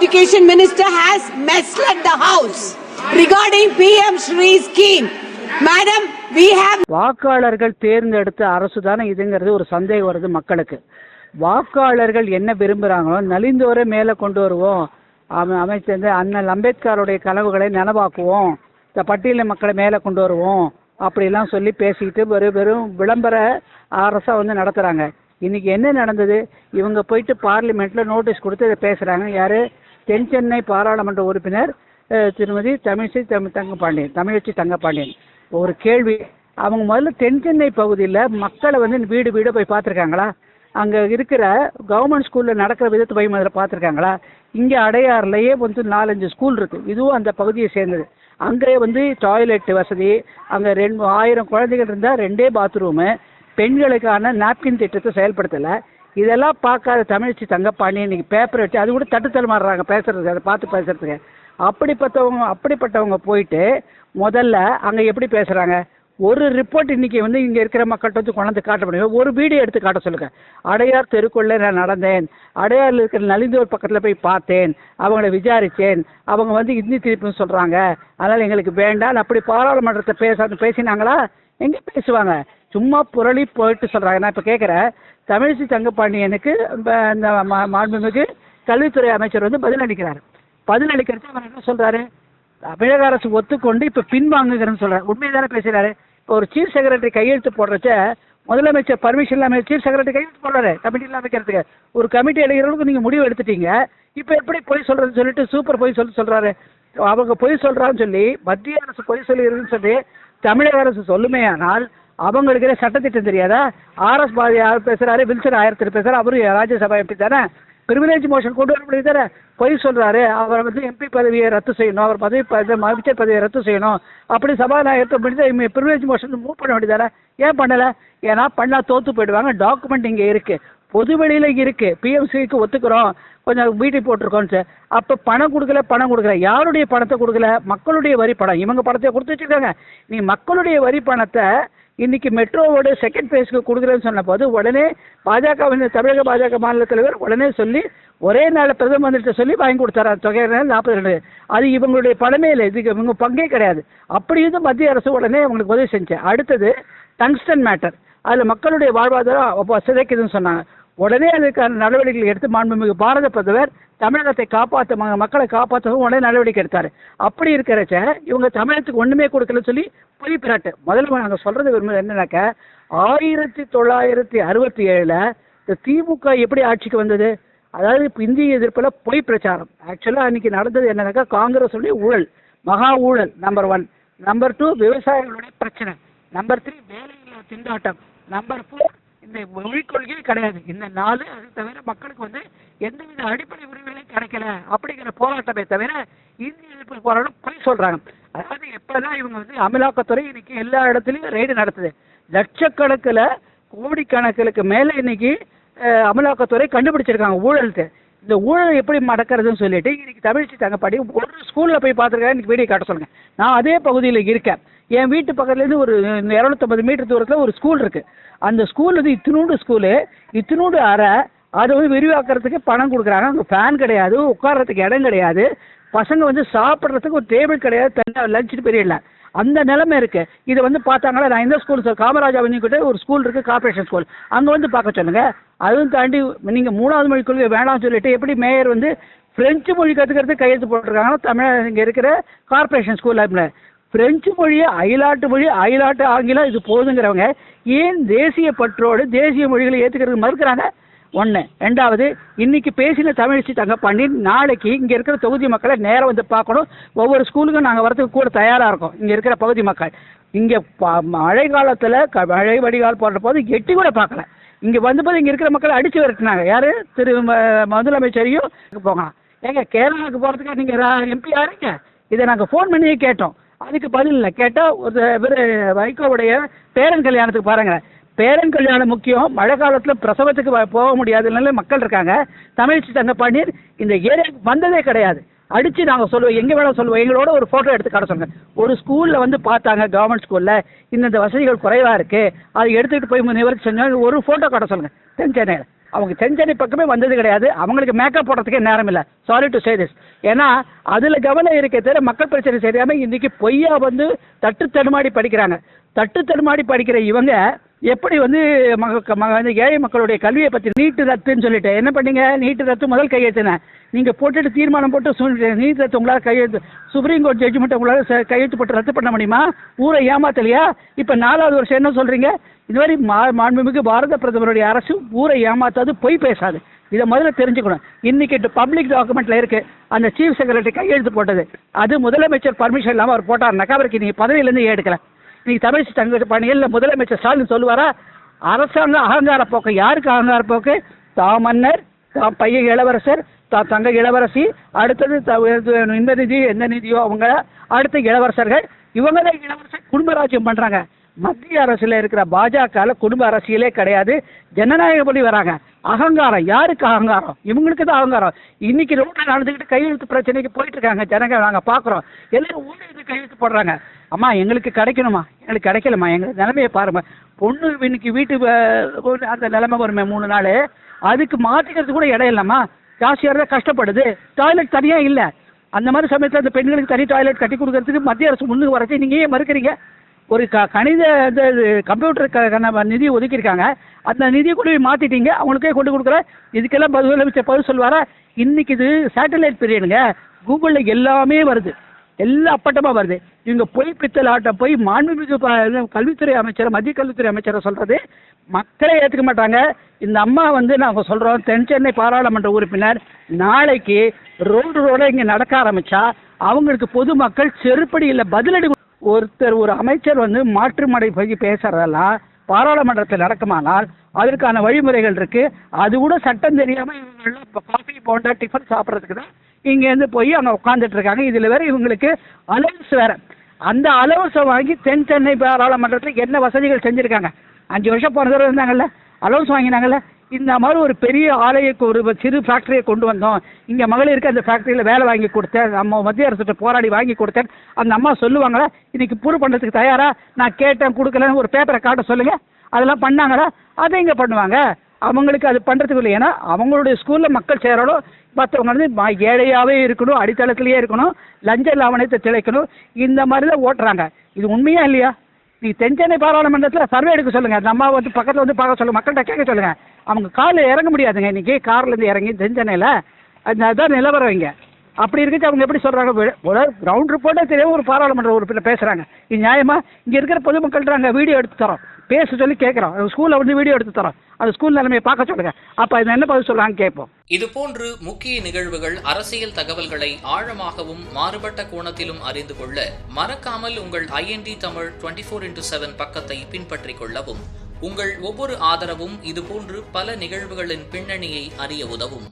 Education Minister has misled the House regarding PM Shri scheme. Madam, we have... வாக்காளர்கள் தேர்ந்தெடுத்த அரசு தானே இதுங்கிறது ஒரு சந்தேகம் வருது மக்களுக்கு. வாக்காளர்கள் என்ன விரும்புகிறாங்களோ நலிந்தோரை மேலே கொண்டு வருவோம், அமைச்சர் அண்ணல் அம்பேத்கருடைய கனவுகளை நனவாக்குவோம், இந்த பட்டியல மக்களை மேலே கொண்டு வருவோம் அப்படிலாம் சொல்லி பேசிக்கிட்டு வெறும் விளம்பர அரசாக வந்து நடத்துகிறாங்க. இன்றைக்கி என்ன நடந்தது? இவங்க போயிட்டு பார்லிமெண்ட்டில் நோட்டீஸ் கொடுத்து இதை பேசுகிறாங்க. யார்? தென் சென்னை பாராளுமன்ற உறுப்பினர் திருமதி தமிழச்சி தங்கப்பாண்டியன். ஒரு கேள்வி, அவங்க முதல்ல தென் சென்னை பகுதியில் மக்களை வந்து வீடு வீடு போய் பார்த்துருக்காங்களா? அங்கே இருக்கிற கவர்மெண்ட் ஸ்கூலில் நடக்கிற விதத்தை போய் முதல்ல பார்த்துருக்காங்களா? இங்கே அடையாறுலையே வந்து 4-5 ஸ்கூல் இருக்குது, இதுவும் அந்த பகுதியை சேர்ந்தது. அங்கே வந்து டாய்லெட் வசதி, அங்கே 1000 குழந்தைகள் இருந்தால் 2 பாத்ரூமு, பெண்களுக்கான நாப்கின் திட்டத்தை செயல்படுத்தலை. இதெல்லாம் பார்க்காத தமிழச்சி தங்கப்பாண்டியன் இன்னைக்கு பேப்பர் வச்சு அது கூட தட்டுத்தல் மாறுறாங்க பேசுறதுக்கு, அதை பார்த்து பேசுறதுக்கு. அப்படிப்பட்டவங்க போயிட்டு முதல்ல அங்கே எப்படி பேசுகிறாங்க? ஒரு ரிப்போர்ட் இன்னைக்கு வந்து இங்கே இருக்கிற மக்கள்கிட்ட வந்து கொண்டாந்து காட்ட முடியும். ஒரு வீடியோ எடுத்து காட்ட சொல்லுங்க. அடையார் தெருக்குள்ளே நான் நடந்தேன், அடையாறில் இருக்கிற நலிந்தோர் பக்கத்தில் போய் பார்த்தேன், அவங்கள விசாரித்தேன், அவங்க வந்து இந்தி திருப்பின்னு சொல்கிறாங்க, அதனால் எங்களுக்கு வேண்டாம் அப்படி பாராளுமன்றத்தை பேசினாங்களா? எங்கே பேசுவாங்க? சும்மா புரளி போயிட்டு சொல்கிறாங்க. நான் இப்போ கேட்குறேன், தமிழிசை தங்கப்பாண்டியனுக்கு இந்த மாண்புமிகு கல்வித்துறை அமைச்சர் வந்து பதிலளிக்கிறார். பதிலளிக்கிறது அவர் என்ன சொல்கிறாரு? தமிழக அரசு ஒத்துக்கொண்டு இப்போ பின்வாங்குகிறேன்னு சொல்கிறார். உண்மையை பேசுகிறாரு. இப்போ ஒரு சீஃப் செக்ரட்டரி கையெழுத்து போடுறச்ச முதலமைச்சர் பர்மிஷன் இல்லாமல் சீஃப் செக்ரட்டரி கையெழுத்து போடுறாரு கமிட்டியில் அமைக்கிறதுக்கு. ஒரு கமிட்டி எடுக்கிறவங்களுக்கு நீங்கள் முடிவு எடுத்துட்டீங்க, இப்போ எப்படி பொய் சொல்கிறதுன்னு சொல்லிட்டு சூப்பர் பொய் சொல்கிறாரு. அவங்க பொய் சொல்கிறான்னு சொல்லி மத்திய அரசு பொய் சொல்லிடுதுன்னு சொல்லி தமிழக அரசு சொல்லுமே. ஆனால் அவங்களுக்கு சட்டத்திட்டம் தெரியாதா? RS பாரதி பேசுகிறாரு, வில்சன் ஆயிரத்தில் பேசுகிறார், அவரு ராஜ்யசபா எப்படி தானே பிரிவிலேஜ் மோஷன் கொண்டு வர முடியாது தானே? பொய் சொல்கிறாரு. அவரை வந்து MP பதவியை ரத்து செய்யணும், அவர் அமைச்சர் பதவியை ரத்து செய்யணும், அப்படி சபாநாயகத்தை பண்ணி பிரிவிலேஜ் மோஷன் மூவ் பண்ண வேண்டியதானே? ஏன் பண்ணலை? ஏன்னா பண்ணால் தோற்று போயிடுவாங்க. டாக்குமெண்ட் இங்கே இருக்குது, பொது வெளியில் இருக்குது. PMCக்கு ஒத்துக்கிறோம், கொஞ்சம் வீட்டை போட்டிருக்கோம் சார். அப்போ பணம் கொடுக்கல. யாருடைய பணத்தை கொடுக்கல? மக்களுடைய வரி பணம். இவங்க பணத்தை கொடுத்து வச்சுருக்காங்க. நீ மக்களுடைய வரி பணத்தை இன்னைக்கு மெட்ரோவோட செகண்ட் ஃபேஸ்க்கு கொடுக்குறேன்னு சொன்ன போது உடனே தமிழக பாஜக மாநில தலைவர் உடனே சொல்லி ஒரே நாள் பிரதம மந்திரிட்ட சொல்லி வாங்கி கொடுத்தாரு. தொகை 42. அது இவங்களுடைய பணமே இல்லை, இதுக்கு இவங்க பங்கே கிடையாது. அப்படி இருந்து மத்திய அரசு உடனே அவங்களுக்கு உதவி செஞ்சேன். அடுத்தது டங்ஸ்டன் மேட்டர், அதில் மக்களுடைய வாழ்வாதாரம் சிதைக்குதுன்னு சொன்னாங்க. உடனே அதுக்கான நடவடிக்கைகள் எடுத்து மாண்புமிகு பாரத பிரதமர் தமிழகத்தை மக்களை காப்பாற்றவும் உடனே நடவடிக்கை எடுத்தார். அப்படி இருக்கிறச்ச இவங்க தமிழகத்துக்கு ஒன்றுமே கொடுக்கலன்னு சொல்லி பொய் பிராட்டு. முதல்ல நாங்கள் சொல்கிறது விரும்புகிறது என்னன்னாக்கா, 1967 இந்த திமுக எப்படி ஆட்சிக்கு வந்தது? அதாவது இப்போ இந்திய எதிர்ப்பில் பொய் பிரச்சாரம். ஆக்சுவலாக அன்றைக்கி நடந்தது என்னன்னாக்கா, காங்கிரஸுடைய ஊழல், மகா ஊழல் நம்பர் 1, நம்பர் 2 விவசாயிகளுடைய பிரச்சனை, நம்பர் 3 வேலையில்லா திண்டாட்டம், நம்பர் 4 இந்த மொழிக் கொள்கையே கிடையாது. இந்த 4 அது தவிர மக்களுக்கு வந்து எந்தவித அடிப்படை உரிமைகளையும் கிடைக்கல அப்படிங்கிற போராட்டமே தவிர இந்திய எதிர்ப்பு போராட்டம் போய் சொல்கிறாங்க. அதாவது எப்போதான் இவங்க வந்து அமலாக்கத்துறை இன்னைக்கு எல்லா இடத்துலையும் ரெய்டு நடத்துது. லட்சக்கணக்கில் கோடிக்கணக்கிற்கு மேலே இன்னைக்கு அமலாக்கத்துறை கண்டுபிடிச்சிருக்காங்க ஊழலுக்கு. இந்த ஊழல் எப்படி மடக்கிறதுன்னு சொல்லிட்டு இன்னைக்கு தமிழிசை தங்கப்பாண்டி ஒரு ஸ்கூலில் போய் பார்த்துருக்காங்க. இன்னைக்கு வீடியோ காட்ட சொல்லுங்கள். நான் அதே பகுதியில் இருக்கேன். என் வீட்டு பக்கத்துலேருந்து ஒரு 250 மீட்டர் தூரத்தில் ஒரு ஸ்கூல் இருக்குது. அந்த ஸ்கூல் வந்து இத்தினூண்டு அறை, அதை வந்து விரிவாக்கிறதுக்கு பணம் கொடுக்குறாங்க. அங்கே ஃபேன் கிடையாது, உட்கார்றதுக்கு இடம் கிடையாது, பசங்க வந்து சாப்பிட்றதுக்கு ஒரு டேபிள் கிடையாது, லஞ்ச் பீரியடில் அந்த நிலைமை இருக்குது. இதை வந்து பார்த்தாங்களா? நான் இந்த ஸ்கூல் சார் காமராஜ் அவென்யூ கிட்ட ஒரு ஸ்கூல் இருக்குது, கார்பரேஷன் ஸ்கூல், அங்கே வந்து பார்க்க சொல்லுங்கள். அதுவும் தாண்டி நீங்கள் 3வது மொழி கொள்கை வேணாம்னு சொல்லிட்டு எப்படி மேயர் வந்து ஃப்ரெஞ்சு மொழி கற்றுக்கிறதுக்கு கையெழுத்து போட்டிருக்காங்கன்னா இங்கே இருக்கிற கார்பரேஷன் ஸ்கூலில் பிரெஞ்சு மொழியை அயலாட்டு ஆங்கிலம் இது போதுங்கிறவங்க ஏன் தேசிய பற்றோடு தேசிய மொழிகளை ஏற்றுக்கிறதுக்கு மறுக்கிறாங்க? 1. 2வது, இன்னைக்கு பேசின தமிழிசை தங்கப்பாண்டியன் நாளைக்கு இங்கே இருக்கிற தொகுதி மக்களை நேரம் வந்து பார்க்கணும். ஒவ்வொரு ஸ்கூலுக்கும் நாங்கள் வரதுக்கு கூட தயாராக இருக்கோம். இங்கே இருக்கிற பகுதி மக்கள் இங்கே மழை காலத்தில் மழை வடிகால் போடுற போது எட்டி கூட பார்க்கல. இங்கே வந்தபோது இங்கே இருக்கிற மக்களை அடித்து விரட்டினாங்க. யார்? முதலமைச்சரையும் போகலாம். ஏங்க கேரளாவுக்கு போகிறதுக்காக நீங்கள் MP யாருங்க? இதை நாங்கள் ஃபோன் பண்ணியே கேட்டோம். அதுக்கு பதில் இல்லை. கேட்டால் ஒரு வைகோவுடைய பேரன் கல்யாணத்துக்கு பாருங்கள். பேரன் கல்யாணம் முக்கியம். மழை காலத்தில் பிரசவத்துக்கு போக முடியாதுனால மக்கள் இருக்காங்க. தமிழிசை தங்கப்பாண்டியன் இந்த ஏரியாவுக்கு வந்ததே கிடையாது. அடித்து நாங்கள் சொல்லுவோம், எங்கே வேணாலும் சொல்லுவோம். எங்களோட ஒரு ஃபோட்டோ எடுத்து காட்ட சொல்லுங்கள். ஒரு ஸ்கூலில் வந்து பார்த்தாங்க, கவர்மெண்ட் ஸ்கூலில் இந்த வசதிகள் குறைவாக இருக்குது, அதை எடுத்துக்கிட்டு போய் நிவர்த்தி செஞ்சாங்க. ஒரு ஃபோட்டோ காட்ட சொல்லுங்கள் தென் சென்னையில். அவங்க தென்சென்னை பக்கமே வந்தது கிடையாது. அவங்களுக்கு மேக்கப் போடுறதுக்கே நேரம் இல்லை. Sorry to say this. ஏன்னா அதில் கவனம் இருக்க தவிர மக்கள் பிரச்சனை தெரியாமல் இன்றைக்கி பொய்யா வந்து தட்டு தடுமாடி படிக்கிறாங்க. தட்டு தடுமாடி படிக்கிற இவங்க எப்படி வந்து ஏழை மக்களுடைய கல்வியை பற்றி நீட்டு ரத்துன்னு சொல்லிட்டு என்ன பண்ணீங்க? நீட்டு ரத்து முதல் கையெழுத்துனேன். நீங்கள் போட்டுட்டு தீர்மானம் போட்டு நீட்டு ரத்து உங்களால் கையெழுத்து சுப்ரீம் கோர்ட் ஜட்ஜ்மெண்ட் உங்களால் கையெழுத்து போட்டு ரத்து பண்ண முடியுமா? ஊரை ஏமாத்தலையா? இப்போ 4வது வருஷம் என்ன சொல்கிறீங்க? இது மாதிரி மாண்புமிகு பாரத பிரதமருடைய அரசு ஊரை ஏமாத்தாது, பொய் பேசாது. இதை முதல்ல தெரிஞ்சுக்கணும். இன்னைக்கு பப்ளிக் டாக்குமெண்ட்ல இருக்கு அந்த சீஃப் செக்ரட்டரி கையெழுத்து போட்டது. அது முதலமைச்சர் பர்மிஷன் இல்லாமல் அவர் போட்டார்னாக்கா அவருக்கு நீங்கள் பதவியிலேருந்து எடுக்கல. இன்னைக்கு தமிழிசை தங்க பணியில் முதலமைச்சர் ஸ்டாலின் சொல்லுவாரா? அரசாங்க அகங்கார போக்கு. யாருக்கு அகங்கார போக்கு? மன்னர், பையன் இளவரசர், தங்க இளவரசி, அடுத்தது இந்த நிதி எந்த நிதியோ அவங்க, அடுத்த இளவரசர்கள், இவங்க தான் இளவரசர் குடும்பராஜ்யம் பண்றாங்க. மத்திய அரசுல இருக்கிற பாஜக குடும்ப அரசியலே கிடையாது. ஜனநாயகப்படி வராங்க. அகங்காரம். யாருக்கு அகங்காரம்? இவங்களுக்கு தான் அகங்காரம். இன்னைக்கு ரோட்ல நடந்துக்கிட்டு கையெழுத்து பிரச்சனைக்கு போயிட்டு இருக்காங்க ஜனங்க. நாங்க பாக்குறோம் எல்லாரும் ஊழலுக்கு கையெழுத்து போடுறாங்க. அம்மா எங்களுக்கு கிடைக்கணுமா? எங்களுக்கு கிடைக்கலமா? எங்களுக்கு நிலைமையை பாருங்க. பொண்ணு இன்னைக்கு வீட்டு அந்த நிலைமை வருமே 3 நாள், அதுக்கு மாற்றிக்கிறது கூட இடம் இல்லைம்மா. ஜாஸ்தியாக தான் கஷ்டப்படுது. டாய்லெட் தனியா இல்லை. அந்த மாதிரி சமயத்தில் அந்த பெண்களுக்கு தனி டாய்லெட் கட்டி கொடுக்கறதுக்கு மத்திய அரசு முன்னுக்கு வரச்சு நீங்க ஏன் மறுக்கிறீங்க? ஒரு கணித கம்ப்யூட்டர் நிதி ஒதுக்கியிருக்காங்க. அந்த நிதியை கூட மாற்றிட்டீங்க. அவங்களுக்கே கொண்டு கொடுக்குற. இதுக்கெல்லாம் பதில் சொல்வாரா? இன்னைக்கு இது சேட்டலைட் பீரியடுங்க. கூகுளில் எல்லாமே வருது. எல்லாம் அப்பட்டமாக வருது. இவங்க பொய் பித்தல் ஆட்டம் போய் மாண்புமிகு கல்வித்துறை அமைச்சர், மத்திய கல்வித்துறை அமைச்சரை சொல்கிறது மக்களே ஏற்றுக்க மாட்டாங்க. இந்த அம்மா வந்து நாங்கள் சொல்கிறோம், தென்சென்னை பாராளுமன்ற உறுப்பினர் நாளைக்கு ரோட இங்கே நடக்க ஆரம்பித்தா அவங்களுக்கு பொதுமக்கள் செருப்படி இல்லை பதிலடி. ஒரு அமைச்சர் வந்து மாற்றுமடை போய் பேசுறதெல்லாம் பாராளுமன்றத்தில் நடக்குமானால் அதற்கான வழிமுறைகள் இருக்கு. அது கூட சட்டம் தெரியாமல் இவங்க காஃபி போண்டா டிஃபன் சாப்பிட்றதுக்கு தான் இங்கேருந்து போய் அவங்க உட்காந்துட்டு இருக்காங்க. இதில் வேற இவங்களுக்கு அலவன்ஸ் வேற. அந்த அலவன்ஸை வாங்கி தென்சென்னை பாராளுமன்றத்தில் என்ன வசதிகள் செஞ்சுருக்காங்க? 5 வருஷம் போன தடவை இருந்தாங்கல்ல, அலவன்ஸ் வாங்கினாங்கல்ல. இந்த மாதிரி ஒரு பெரிய ஆலையை, ஒரு சிறு ஃபேக்டரியை கொண்டு வந்தோம். இங்கே மகளிருக்கு அந்த ஃபேக்டரியில் வேலை வாங்கி கொடுத்தேன், நம்ம மத்திய அரசுகிட்ட போராடி வாங்கி கொடுத்தேன். அந்த அம்மா சொல்லுவாங்களா இன்னைக்கு ப்ரூவ் பண்ணுறதுக்கு தயாரா? நான் கேட்டேன் கொடுக்கலன்னு ஒரு பேப்பரை காட்ட சொல்லுங்கள். அதெல்லாம் பண்ணாங்களா? அதை இங்கே பண்ணுவாங்க. அவங்களுக்கு அது பண்ணுறதுக்கு இல்லை. ஏன்னா அவங்களுடைய ஸ்கூலில் மக்கள் சேரணும். மற்றவங்க வந்து ஏழையாகவே இருக்கணும், அடித்தளத்திலேயே இருக்கணும், லஞ்ச லாவணத்தை திளைக்கணும். இந்த மாதிரி தான் ஓட்டுறாங்க. இது உண்மையா இல்லையா? நீ தென்சென்னை பாராளுமன்றத்தில் சர்வே எடுக்க சொல்லுங்கள். அந்த அம்மா வந்து பக்கத்தில் வந்து பார்க்க சொல்லுங்கள், மக்கள்கிட்ட கேட்க சொல்லுங்கள். அவங்க காலில் இறங்க முடியாதுங்க இன்றைக்கி. கார்லேருந்து இறங்கி தென்சென்னையில் அதுதான் நிலவரம் இங்கே. அப்படி இருந்துச்சு அவங்க எப்படி சொல்கிறாங்க? கிரவுண்ட் ரிப்போர்ட்டே தெரியாமல் ஒரு பாராளுமன்ற உறுப்பினர் பேசுகிறாங்க. இது நியாயமா? இங்கே இருக்கிற பொதுமக்கள்கிட்ட நாங்கள் வீடியோ எடுத்து தரோம், பேச சொல்லி கேட்குறோம். ஸ்கூலில் வந்து வீடியோ எடுத்து தரோம். அந்த ஸ்கூல் நிலைமையை பார்க்க சொல்லுங்க. அப்போ இது என்ன பதில் சொல்கிறாங்க கேட்போம். இதுபோன்று முக்கிய நிகழ்வுகள், அரசியல் தகவல்களை ஆழமாகவும் மாறுபட்ட கோணத்திலும் அறிந்து கொள்ள மறக்காமல் உங்கள் IND தமிழ் 24/7 பக்கத்தை பின்பற்றிக் கொள்ளவும். உங்கள் ஒவ்வொரு ஆதரவும் இதுபோன்று பல நிகழ்வுகளின் பின்னணியை அறிய உதவும்.